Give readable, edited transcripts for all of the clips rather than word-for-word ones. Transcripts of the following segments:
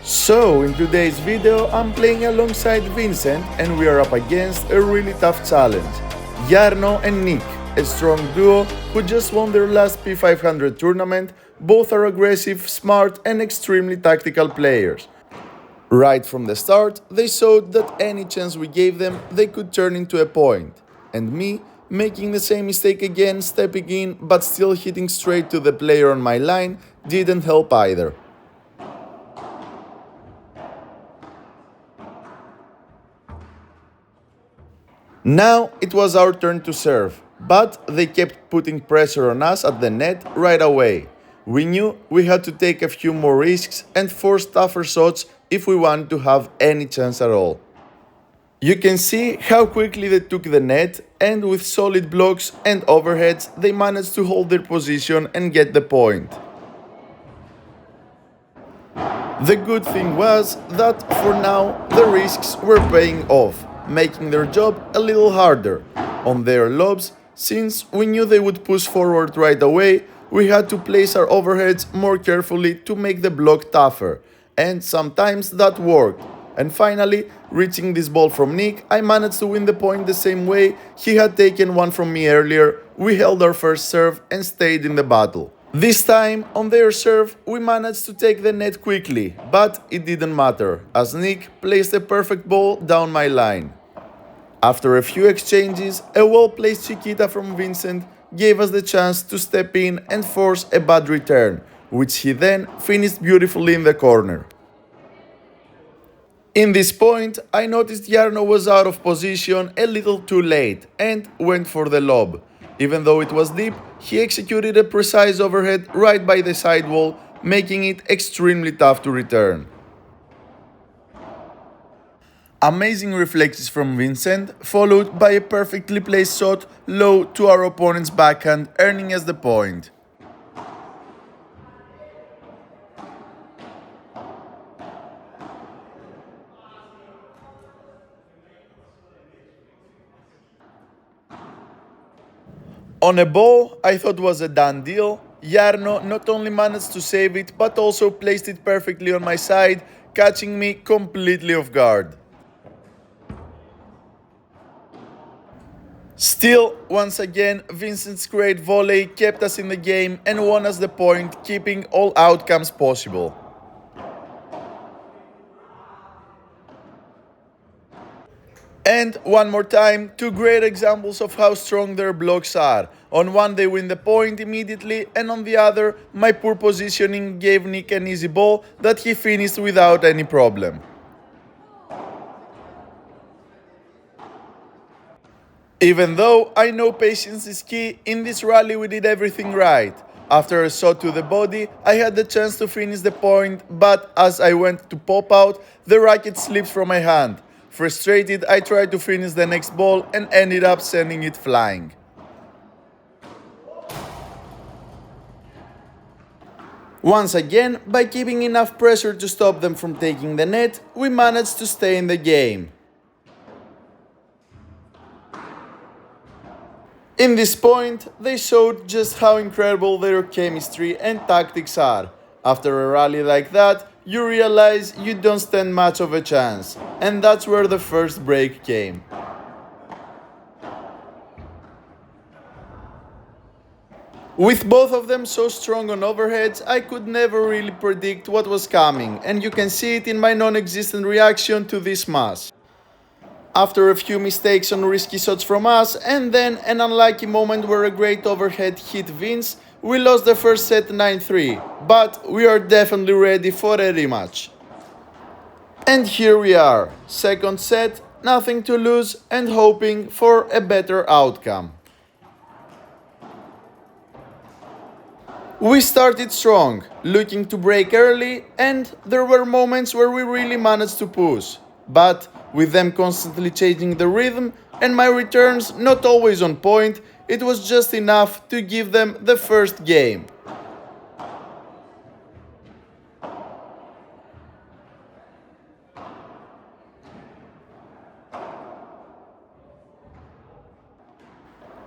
So, in today's video, I'm playing alongside Vincent and we are up against a really tough challenge. Jarno and Nick, a strong duo who just won their last P500 tournament. Both are aggressive, smart and extremely tactical players. Right from the start, they showed that any chance we gave them, they could turn into a point. And me, making the same mistake again, stepping in but still hitting straight to the player on my line, didn't help either. Now it was our turn to serve, but they kept putting pressure on us at the net right away. We knew we had to take a few more risks and force tougher shots if we wanted to have any chance at all. You can see how quickly they took the net, and with solid blocks and overheads they managed to hold their position and get the point. The good thing was that for now the risks were paying off, making their job a little harder. On their lobs, since we knew they would push forward right away, we had to place our overheads more carefully to make the block tougher, and sometimes that worked. And finally, reaching this ball from Nick, I managed to win the point the same way he had taken one from me earlier. We held our first serve and stayed in the battle. This time, on their serve, we managed to take the net quickly, but it didn't matter, as Nick placed a perfect ball down my line. After a few exchanges, a well-placed Chiquita from Vincent gave us the chance to step in and force a bad return, which he then finished beautifully in the corner. In this point, I noticed Jarno was out of position a little too late and went for the lob. Even though it was deep, he executed a precise overhead right by the sidewall, making it extremely tough to return. Amazing reflexes from Vincent, followed by a perfectly placed shot low to our opponent's backhand, earning us the point. On a ball I thought was a done deal, Jarno not only managed to save it but also placed it perfectly on my side, catching me completely off guard. Still, once again, Vincent's great volley kept us in the game and won us the point, keeping all outcomes possible. And one more time, two great examples of how strong their blocks are. On one they win the point immediately, and on the other, my poor positioning gave Nick an easy ball that he finished without any problem. Even though I know patience is key, in this rally we did everything right. After a shot to the body, I had the chance to finish the point, but as I went to pop out, the racket slipped from my hand. Frustrated, I tried to finish the next ball and ended up sending it flying. Once again, by keeping enough pressure to stop them from taking the net, we managed to stay in the game. In this point, they showed just how incredible their chemistry and tactics are. After a rally like that, you realize you don't stand much of a chance, and that's where the first break came. With both of them so strong on overheads, I could never really predict what was coming, and you can see it in my non-existent reaction to this mass. After a few mistakes on risky shots from us, and then an unlucky moment where a great overhead hit Vince, we lost the first set 9-3, but we are definitely ready for a rematch. And here we are, second set, nothing to lose and hoping for a better outcome. We started strong, looking to break early, and there were moments where we really managed to push. But with them constantly changing the rhythm and my returns not always on point, it was just enough to give them the first game.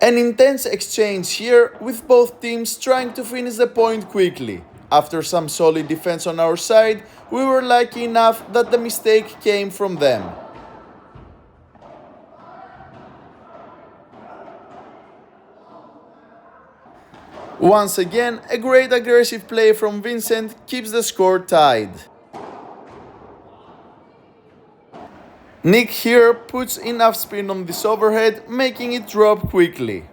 An intense exchange here with both teams trying to finish the point quickly. After some solid defense on our side, we were lucky enough that the mistake came from them. Once again, a great aggressive play from Vincent keeps the score tied. Nick here puts enough spin on this overhead, making it drop quickly.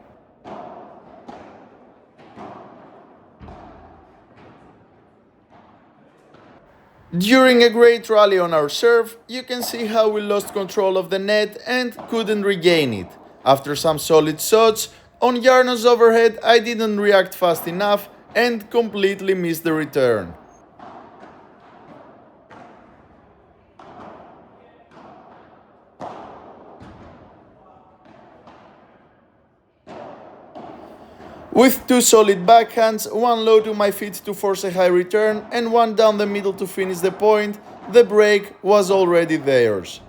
During a great rally on our serve, you can see how we lost control of the net and couldn't regain it. After some solid shots, on Jarno's overhead I didn't react fast enough and completely missed the return. With two solid backhands, one low to my feet to force a high return and one down the middle to finish the point, the break was already theirs.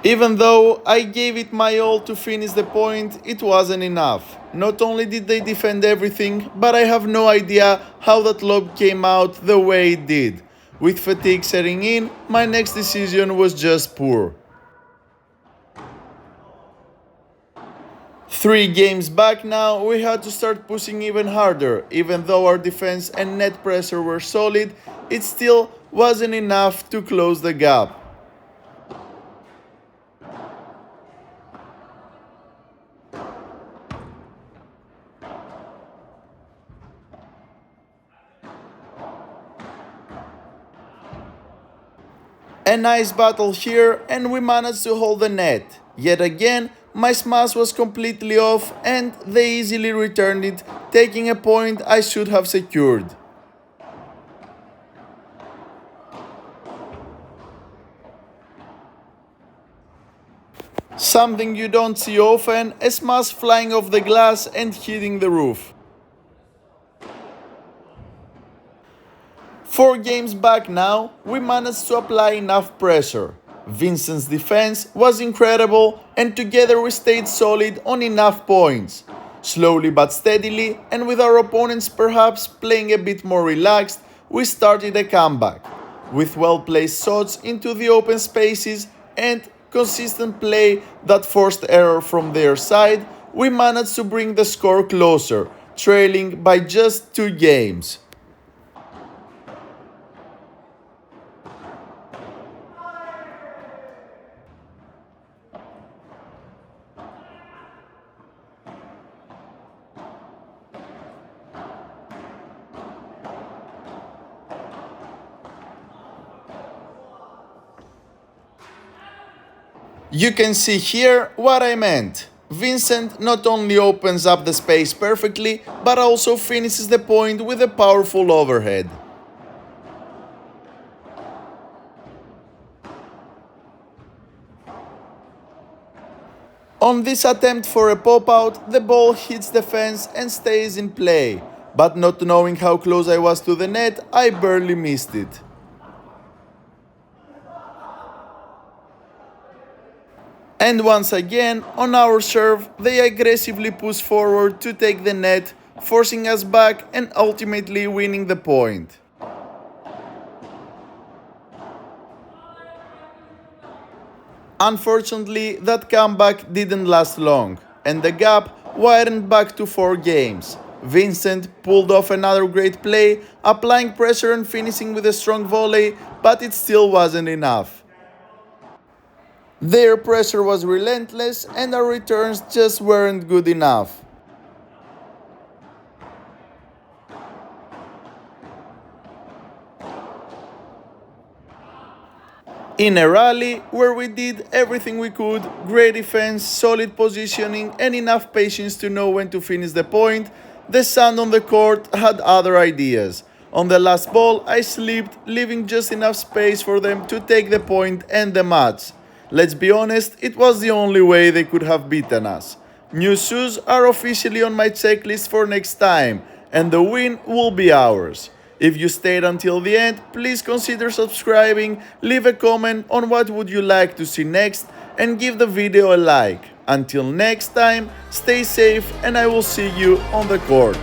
Even though I gave it my all to finish the point, it wasn't enough. Not only did they defend everything, but I have no idea how that lob came out the way it did. With fatigue setting in, my next decision was just poor. 3 games back now, we had to start pushing even harder. Even though our defense and net pressure were solid, it still wasn't enough to close the gap. A nice battle here and we managed to hold the net. Yet again, my smash was completely off and they easily returned it, taking a point I should have secured. Something you don't see often, a smash flying off the glass and hitting the roof. 4 games back now, we managed to apply enough pressure. Vincent's defense was incredible and together we stayed solid on enough points. Slowly but steadily, and with our opponents perhaps playing a bit more relaxed, we started a comeback. With well-placed shots into the open spaces and consistent play that forced error from their side, we managed to bring the score closer, trailing by just 2 games. You can see here what I meant. Vincent not only opens up the space perfectly, but also finishes the point with a powerful overhead. On this attempt for a pop-out, the ball hits the fence and stays in play. But not knowing how close I was to the net, I barely missed it. And once again, on our serve, they aggressively push forward to take the net, forcing us back and ultimately winning the point. Unfortunately, that comeback didn't last long, and the gap widened back to 4 games. Vincent pulled off another great play, applying pressure and finishing with a strong volley, but it still wasn't enough. Their pressure was relentless and our returns just weren't good enough. In a rally where we did everything we could, great defense, solid positioning and enough patience to know when to finish the point, the Sun on the court had other ideas. On the last ball I slipped, leaving just enough space for them to take the point and the match. Let's be honest, it was the only way they could have beaten us. New shoes are officially on my checklist for next time, and the win will be ours. If you stayed until the end, please consider subscribing, leave a comment on what would you like to see next, and give the video a like. Until next time, stay safe and I will see you on the court.